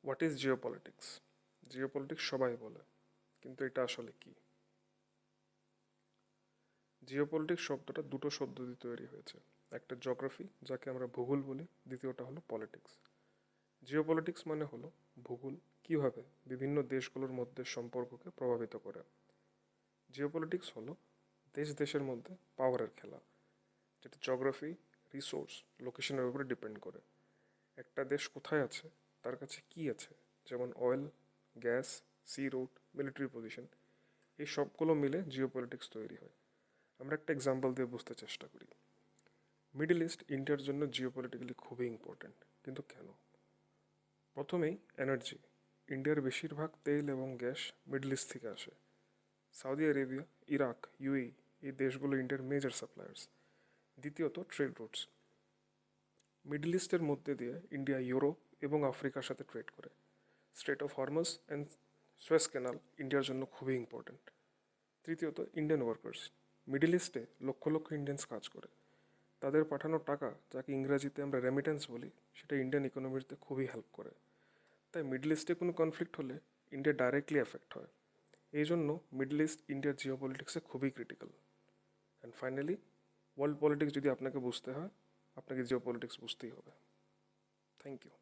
What is geopolitics? Geopolitics সবাই বলে, কিন্তু এটা আসলে কি? জিওপলিটিক্স শব্দটা দুটো শব্দ দিয়ে তৈরি হয়েছে। একটা জিওগ্রাফি, যাকে আমরা ভূগোল বলি, দ্বিতীয়টা হলো পলিটিক্স। জিওপলিটিক্স মানে হলো ভূগোল কিভাবে বিভিন্ন দেশগুলোর মধ্যে সম্পর্ককে প্রভাবিত করে। জিওপলিটিক্স হলো দেশ দেশের মধ্যে পাওয়ারের খেলা, যেটা জিওগ্রাফি, রিসোর্স, লোকেশনের উপরে ডিপেন্ড করে। একটা দেশ কোথায় আছে, তার কাছে কি আছে, যেমন oil, gas, sea route, military position, এই সবগুলো মিলে জিওপলিটিক্স তৈরি হয়। আমরা একটা এক্সাম্পল দিয়ে বুঝতে চেষ্টা করি। মিডল ইস্ট ইন্ডিয়ার জন্য জিওপলিটিক্যালি খুবই ইম্পর্ট্যান্ট, কিন্তু কেন? প্রথমেই এনার্জি। ইন্ডিয়ার বেশিরভাগ তেল এবং গ্যাস মিডল ইস্ট থেকে আসে। সৌদি আরেবিয়া, ইরাক, ইউএই, এই দেশগুলো ইন্ডিয়ার মেজর সাপ্লায়ার্স। দ্বিতীয়ত ট্রেড রুটস। মিডল ইস্টের মধ্যে দিয়ে ইন্ডিয়া ইউরোপ এবং আফ্রিকার সাথে ট্রেড করে। Strait of Hormuz and Suez canal ইন্ডিয়ার জন্য খুবই ইম্পর্ট্যান্ট। তৃতীয়ত ইন্ডিয়ান ওয়ার্কার্স। মিডল ইস্টে লক্ষ লক্ষ ইন্ডিয়ানস কাজ করে। তাদের পাঠানো টাকা, যাকে ইংরাজিতে আমরা রেমিটেন্স বলি, সেটা ইন্ডিয়ান ইকোনমিতে খুবই হেল্প করে। তাই মিডল ইস্টে কোনো কনফ্লিক্ট হলে ইন্ডিয়া ডাইরেক্টলি এফেক্ট হয়। এই জন্য মিডল ইস্ট ইন্ডিয়ার জিওপলিটিক্সে খুবই critical. And finally, world politics যদি আপনাকে বুঝতে হয়, আপনাকে জিওপলিটিক্স বুঝতেই হবে। Thank you.